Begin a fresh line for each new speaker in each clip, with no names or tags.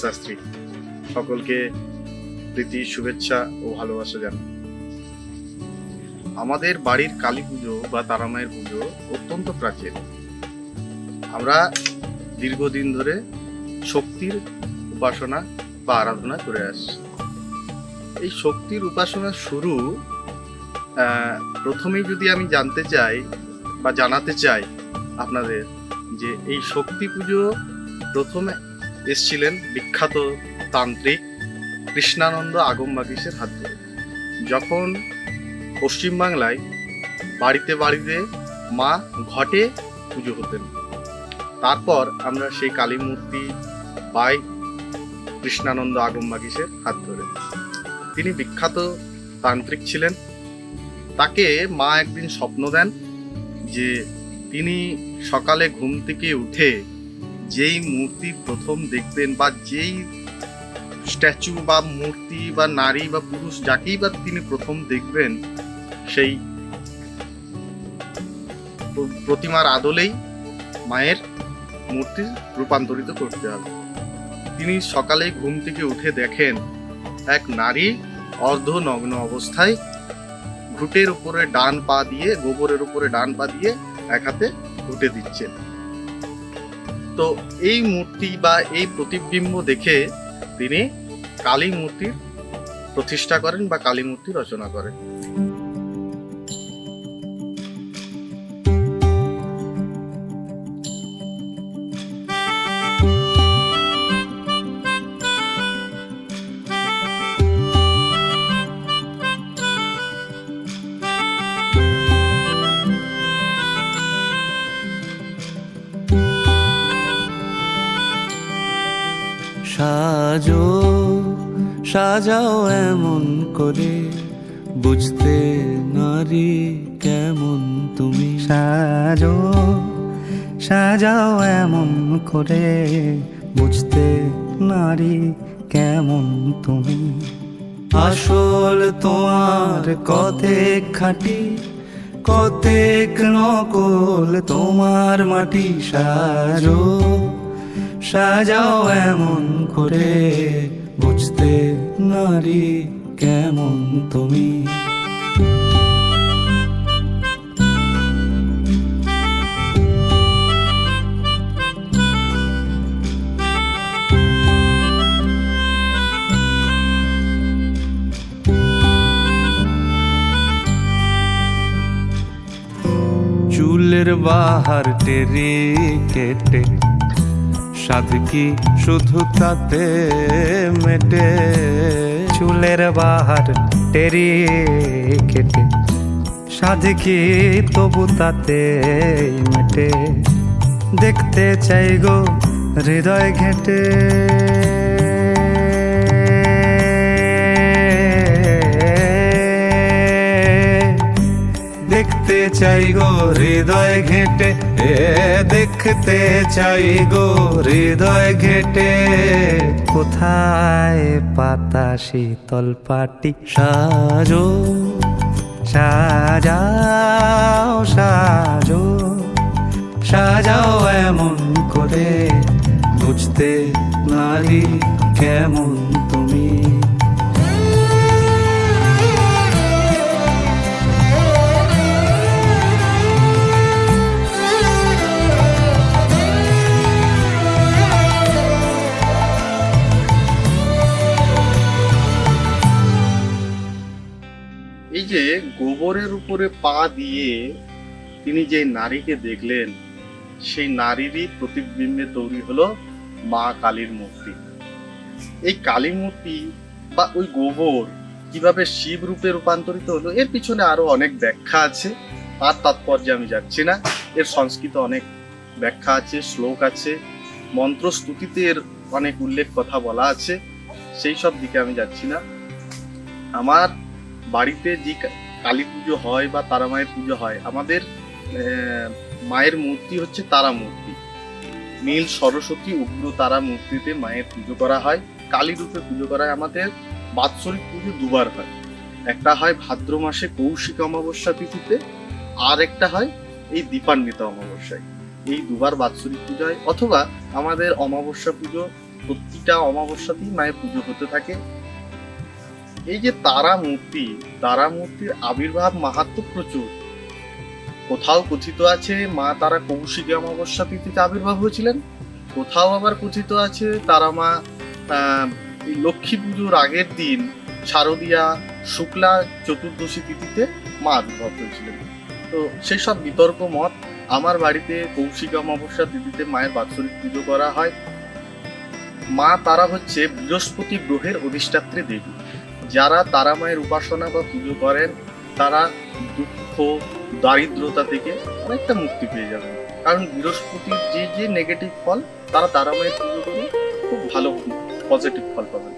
শাস্ত্রী। সকলকে প্রীতি, শুভেচ্ছা ও ভালোবাসা জানাই। আমাদের বাড়ির কালী পুজো বা তারা মায়ের পুজো অত্যন্ত প্রাচীন। আমরা দীর্ঘদিন ধরে শক্তির উপাসনা বা আরাধনা করে আসছি। এই শক্তির উপাসনা শুরু প্রথমেই যদি আমি জানতে চাই বা জানাতে চাই আপনাদের, যে এই শক্তি পুজো প্রথমে এসছিলেন বিখ্যাত তান্ত্রিক কৃষ্ণানন্দ আগমবাগীশের হাত ধরে। যখন পশ্চিমবাংলায় বাড়িতে বাড়িতে মা ঘটে পুজো হতেন, তারপর আমরা সেই কালী মূর্তি পাই কৃষ্ণানন্দ আগমবাগীশের হাত ধরে। তিনি বিখ্যাত তান্ত্রিক ছিলেন। তাকে মা একদিন স্বপ্ন দেন যে তিনি সকালে ঘুম থেকে উঠে যেই মূর্তি প্রথম দেখবেন বা যেই স্ট্যাচু বা মূর্তি বা নারী বা পুরুষ যাকেই বা তিনি প্রথম দেখবেন, সেই প্রতিমার আদলেই মায়ের মূর্তি রূপান্তরিত করতে হবে। তিনি সকালে ঘুম থেকে উঠে দেখেন এক নারী অর্ধনগ্ন অবস্থায় ঘুটের উপরে ডান পা দিয়ে, গোবরের উপরে ডান পা দিয়ে এক হাতে ঘুটে দিচ্ছেন। তো এই মূর্তি বা এই প্রতিবিম্ব দেখে তিনি কালী মূর্তির প্রতিষ্ঠা করেন বা কালী মূর্তি রচনা করেন।
সাজো সাজাও এমন করে, বুঝতে নারী কেমন তুমি।
সাজো সাজাও এমন করে, বুঝতে নারী কেমন তুমি।
আসল তোমার কতেক খাঁটি, কতেক নকল তোমার মাটি। সাজো সাজাও এমন করে, বুঝতে নারী কেমন তুমি। চুলের বাহার টেরি কেটে, সাধ কি শুধু তাতে মেটে।
চুলের বাহার টেরি কেটে, সাধ কি তবু তাতে মেটে। দেখতে চাই গো হৃদয় ঘেঁটে,
দেখতে চাই গো হৃদয় ঘেঁটে, দেখতে চাই গো হৃদয় ঘেঁটে।
কোথায় পাতা শীতল পাটি।
সাজো
সাজাও সাজো
সাজাও এমন করে, বুঝতে নারী কেমন তুমি।
এই যে গোবরের উপরে পা দিয়ে তিনি যে নারীকে দেখলেন, সেই নারীরই প্রতিবিম্বে তৈরি হলো মা কালীর মূর্তি। এই কালী মূর্তি বা ওই গোবর কিভাবে শিব রূপে রূপান্তরিত হলো, এর পিছনে আরো অনেক ব্যাখ্যা আছে। তার তাৎপর্যে আমি যাচ্ছি না। এর সংস্কৃত অনেক ব্যাখ্যা আছে, শ্লোক আছে, মন্ত্র স্তুতিতে এর অনেক উল্লেখ কথা বলা আছে। সেই সব দিকে আমি যাচ্ছি না। আমার বাড়িতে যে কালী পুজো হয় বা তারা মায়ের পুজো হয়, আমাদের মায়ের মূর্তি হচ্ছে তারা মূর্তি। নীল সরস্বতী উগ্র তারা মূর্তিতে মায়ের পুজো করা হয়, কালী রূপে পুজো করা হয়। আমাদের বাৎসরিক পুজো দুবার হয়। একটা হয় ভাদ্র মাসে কৌশিক অমাবস্যা তিথিতে, আর একটা হয় এই দীপান্বিতা অমাবস্যায়। এই দুবার বাৎসরিক পুজো হয়। অথবা আমাদের অমাবস্যা পুজো প্রতিটা অমাবস্যাতেই মায়ের পুজো হতে থাকে। এই যে তারা মূর্তির আবির্ভাব মাহাত্ম্য প্রচুর। কোথাও কথিত আছে মা তারা কৌশিকী অমাবস্যা তিথিতে আবির্ভাব হয়েছিলেন, কোথাও আবার কথিত আছে তারা মা এই লক্ষ্মী পুজোর আগের দিন শারদীয়া শুক্লা চতুর্দশী তিথিতে মা আবির্ভাব হয়েছিলেন। তো সেই সব বিতর্ক মত। আমার বাড়িতে কৌশিক অমাবস্যা তিথিতে মায়ের বাৎসরিক পুজো করা হয়। মা তারা হচ্ছে বৃহস্পতি গ্রহের অধিষ্ঠাত্রী দেবী। যারা তারা মায়ের উপাসনা বা পুজো করেন তারা দুঃখ দারিদ্রতা থেকে অনেকটা মুক্তি পেয়ে যাবেন। কারণ বৃহস্পতির যে যে নেগেটিভ ফল তারা তারা মায়ের পুজো করে খুব ভালো পজিটিভ ফল পাবেন।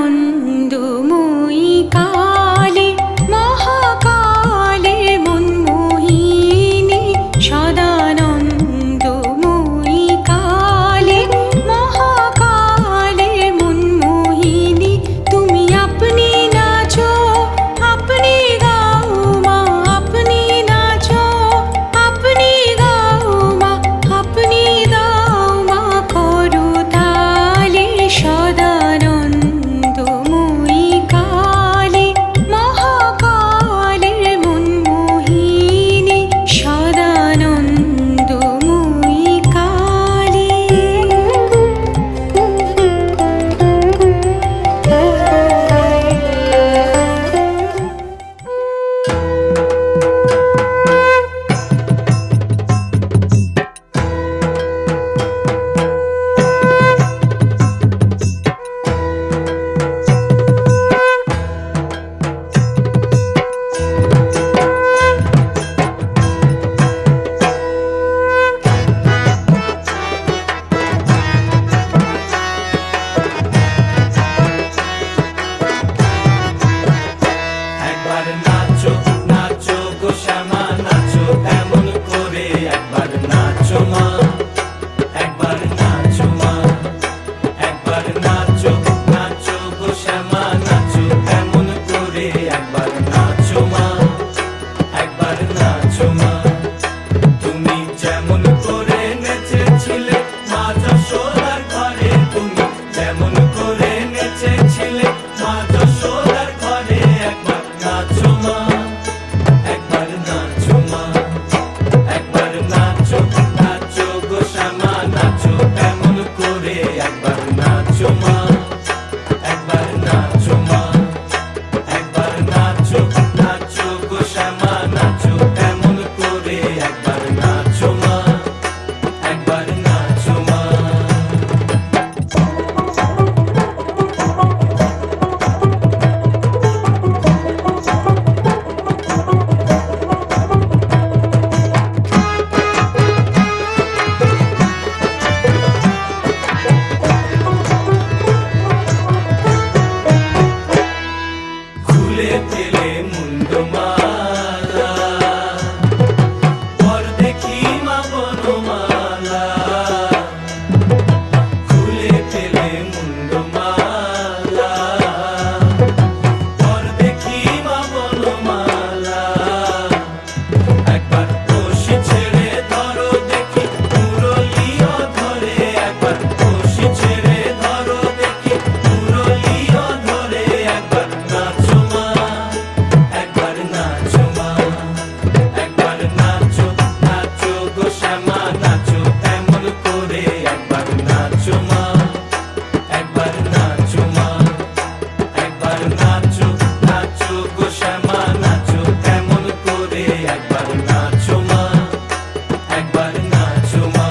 সদানন্দময়ী কালী মহাকালী মনমোহিনী, সদানন্দময়ী কালী মহাকালী মনমোহিনী, তুমি আপনি নাচো আপনি গাও মা, আপনি নাচো আপনি গাও মা, আপনি দাও মা করো তালে। সদানন্দময়ী কালী মহাকালীর মনমোহিনী, সদানন্দময়ী কালী।
একবার নাচো নাচো গো শ্যামা নাচো এমন করে, একবার নাচো মা, একবার নাচো মা, একবার নাচো নাচো গো শ্যামা নাচো এমন করে, একবার নাচো মা, একবার নাচো মা। তুমি যেমন করে নেচেছিলে মা যশোদার ঘরে, তুমি যেমন করে নেচেছিলে মা যশোদার ঘরে, একবার নাচো মা, একবার নাচো মা, একবার নাচো নাচো গো শ্যামা নাচো এমন করে, একবার নাচো মা, একবার নাচো মা, একবার নাচো নাচো গো শ্যামা নাচো এমন করে, একবার নাচো মা, একবার নাচো মা। খুলে ফেলে মুন্ডমালা, পর দেখি মা বনমালা, খুলে ফেলে মুন্ডমালা, পর দেখি মা বনমালা, একবার কষি ছেড়ে ধরো দেখি মুরলিও ধরে, একবার কষি ছেড়ে ধরো দেখি মুরলিও ধরে, একবার নাচো মা, একবার নাচো মা, একবার নাচো নাচো গো শ্যামা নাচো এমন করে, একবার নাচো মা, একবার নাচো মা, একবার নাচো নাচো গো শ্যামা নাচো এমন করে, একবার নাচো মা, একবার নাচো মা।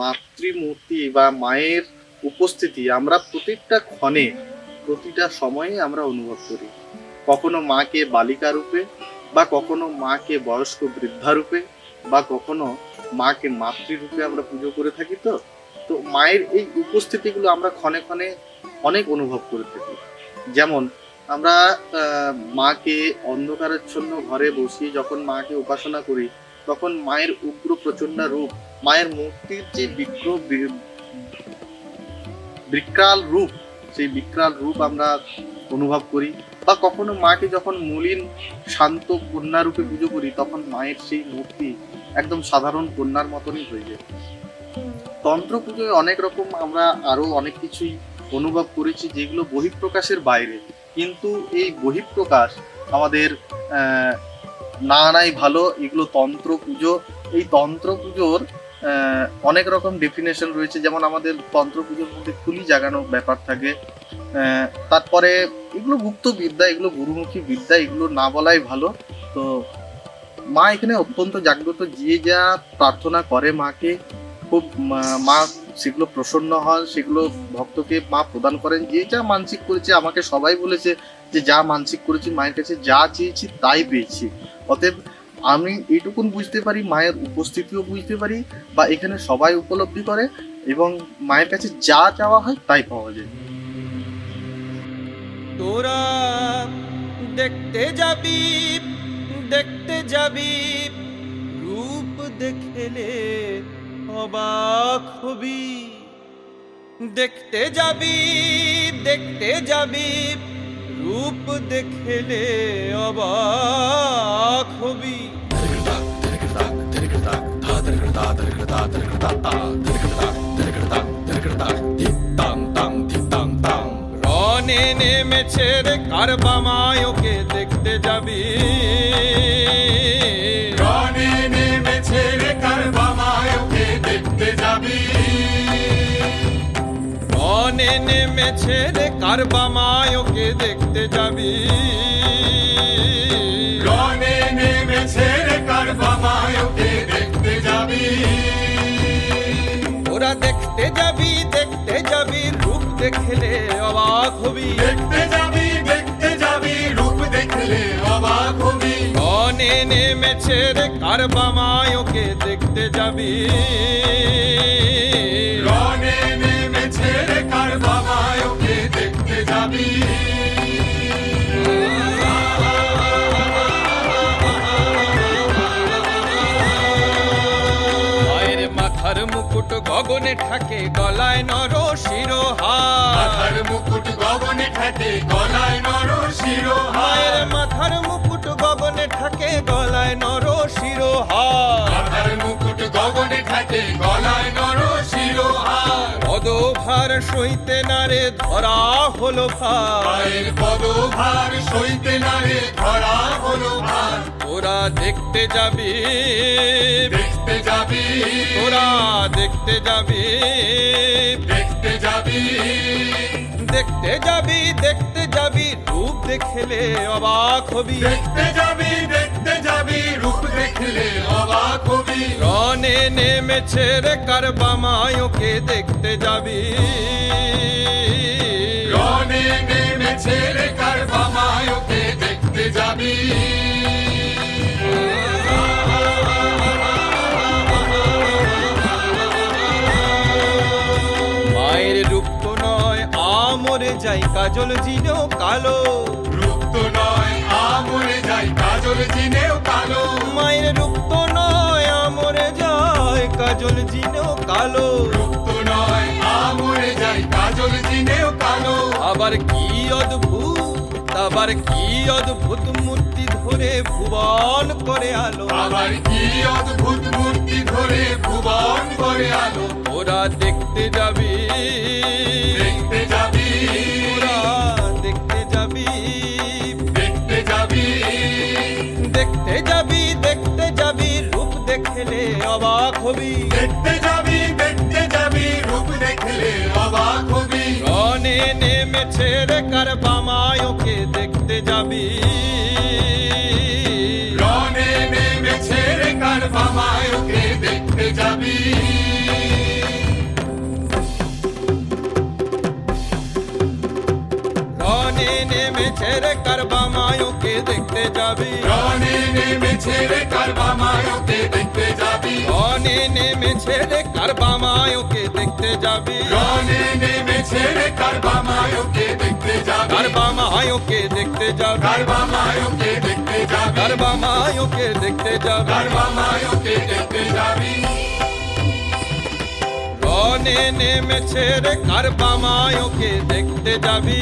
মাতৃমূর্তি বা মায়ের উপস্থিতি আমরা প্রত্যেকটা ক্ষণে প্রতিটা সময়ে আমরা অনুভব করি। কখনো মাকে বালিকা রূপে, বা কখনো মাকে বয়স্ক বৃদ্ধা রূপে, বা কখনো মাকে মাতৃরূপে আমরা পুজো করে থাকি। তো তো মায়ের এই উপস্থিতিগুলো আমরা ক্ষণে ক্ষণে অনেক অনুভব করে থাকি। যেমন আমরা মাকে অন্ধকারাচ্ছন্ন ঘরে বসিয়ে যখন মাকে উপাসনা করি, তখন মায়ের উগ্র প্রচণ্ড রূপ, মায়ের মূর্তির যে বিকরাল রূপ, সেই বিকরাল রূপ আমরা অনুভব করি। বা কখনো মাকে যখন মলিন শান্ত কন্যা রূপে পুজো করি, তখন মায়ের সেই মূর্তি একদম সাধারণ কন্যার মতনই হয়ে যায়। তন্ত্র পুজোয় অনেক রকম আমরা আরো অনেক কিছুই অনুভব করেছি, যেগুলো বহিঃপ্রকাশের বাইরে। কিন্তু এই বহিঃপ্রকাশ আমাদের না নাই ভালো। এগুলো তন্ত্র পুজো। এই তন্ত্র পুজোর অনেক রকম ডেফিনেশন রয়েছে। যেমন আমাদের তন্ত্র পুজোর মধ্যে খুলি জাগানো ব্যাপার থাকে। তারপরে এগুলো গুপ্ত বিদ্যা, এগুলো গুরুমুখী বিদ্যা, এগুলো না বলাই ভালো। তো মা এখানে অত্যন্ত জাগ্রত। যে যা প্রার্থনা করে মাকে, খুব মা সেগুলো প্রসন্ন হয়, সেগুলো ভক্তকে মা প্রদান করেন। যে যা মানসিক করেছে, আমাকে সবাই বলেছে যে যা মানসিক করেছি মায়ের কাছে যা চেয়েছি তাই পেয়েছি। অতএব আমি এইটুকুন বুঝতে পারি, মায়ের উপস্থিতিও বুঝতে পারি, বা এখানে সবাই উপলব্ধি করে, এবং মায়ের কাছে যা চাওয়া হয় তাই পাওয়া যায়।
তোরা দেখতে যাবি, দেখতে যাবি, রূপ দেখলে অবাক হবি। দেখতে যাবি, দেখতে যাবি, রূপ দেখলে অবাক হবি। রনে নেমেছে রে কারবামায়কে দেখতে যাবি। রনে নেমেছে রে কারবামায়কে দেখতে যাবি। রনে নেমেছে রে কারবামায়কে দেখতে যাবি। রনে নেমেছে রে কারবামায়কে দেখতে যাবি। ওরা দেখতে যাবি, দেখতে যাবি, রূপ দেখলে অবাক হবি। দেখতে যাবি, দেখতে যাবি, রূপ দেখলে অবাক হবি। রনে নেমেছে রে কারবামায়কে দেখতে যাবি। রনে নেমেছে রে কারবামায়কে দেখতে যাবি। মায়ের মাথার মুকুট গগনে ঠাকে, গলায় নর শিরোহার। মাথার মুকুট গগনে ঠাকে, গলায় নর শিরোহার। মায়ের মাথার মুকুট গগনে ঠাকে, গলায় নর শিরোহার। মাথার মুকুট গগনে ঠাকে, গলায় নর শিরোহার। পদভার সইতে নারে ধরা হলো ভার। মায়ের পদভার সইতে নারে ধরা হলো ভার। তোরা দেখতে যাবি, দেখতে যাবি, তোরা দেখতে যাবি, দেখতে যাবি, দেখতে যাবি, দেখতে যাবি, রূপ দেখলে অবাক হবি। দেখতে যাবি, দেখতে যাবি, রূপ দেখলে অবাক হবি। রনে নেমেছে রে কারবামায়কে দেখতে যাবি। রনে নেমেছে রে কারবামায়কে দেখতে যাবি। মায়ের রূপ তো নয় আমরে যাই কাজল জিনেও কালো। রূপ তো নয় আমরে যাই কাজল জিনেও কালো। মায়ের রূপ তো নয় আমরে যায় কাজল জিনেও কালো। রূপ তো নয় আমরে যাই কাজল জিনেও কালো। আবার কি অদ্ভুত, আবার কি অদ্ভুত মূর্তি ধরে ভুবন করে আলো। আবার কি অদ্ভুত মূর্তি ধরে ভুবন করে আলো। ওরা দেখতে যাবি, দেখতে যাবি, ওরা দেখতে যাবি, দেখতে যাবি, দেখতে যাবি, দেখতে যাবি, রূপ দেখলে অবাক হবি। দেখতে যাবি, দেখতে যাবি, রূপ দেখলে অবাক হবি। রনে নেমেছে রে কারবামায়কে দেখতে যাবি। রনে নেমেছে রে কারবামায়কে দেখতে যাবি। নেমেছে রে কারবা মায়োকে দেখতে যাবি
রনে নেমেছে রে কারবা মায়োকে দেখতে যাবি
রনে নেমেছে রে কারবা মায়োকে দেখতে যাবি
রনে নেমেছে রে কারবা মায়োকে দেখতে যাবি
কারবা মায়োকে দেখতে যাবি
কারবা মায়োকে দেখতে যাবি
কারবা মায়োকে দেখতে যাবি
কারবা মায়োকে দেখতে যাবি
রনে নেমেছে রে কারবা মায়োকে দেখতে যাবি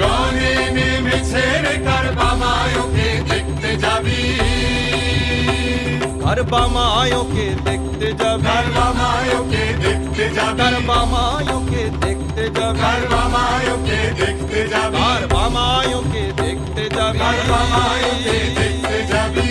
রনে নেমেছে রে কারবা মায়োকে দেখতে যাবি
কারবা মায়োকে দেখতে যাবি
কারবা মায়োকে দেখতে যাবি
কারবা মায়োকে দেখতে যাবি
কারবা মায়োকে দেখতে যাবি
কারবা মায়োকে দেখতে যাবি
কারবা মায়োকে দেখতে যাবি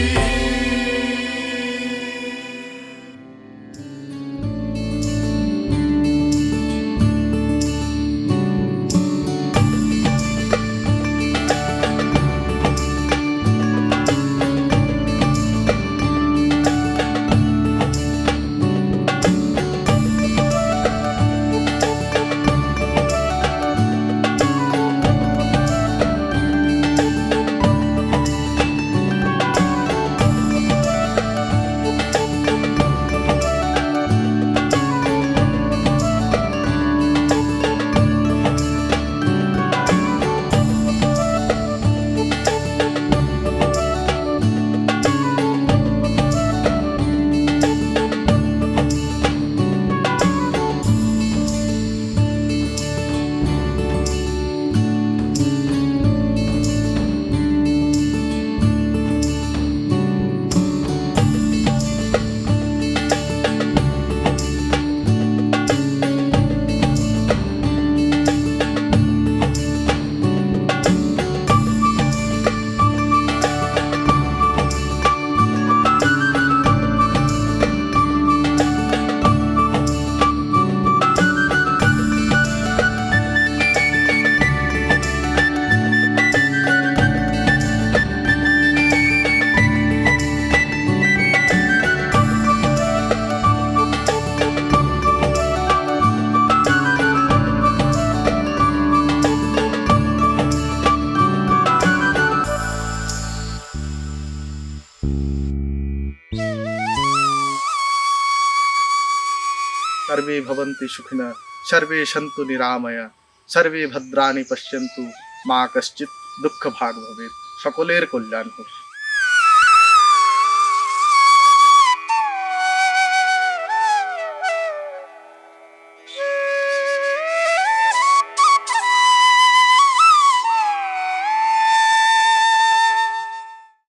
सर्वे भवन्ति सुखिनः सर्वे सन्तु निरामया सर्वे भद्राणि पश्यन्तु মা কশ্চিৎ দুঃখ ভাগ ভবেৎ সকলের কল্যাণ হোক।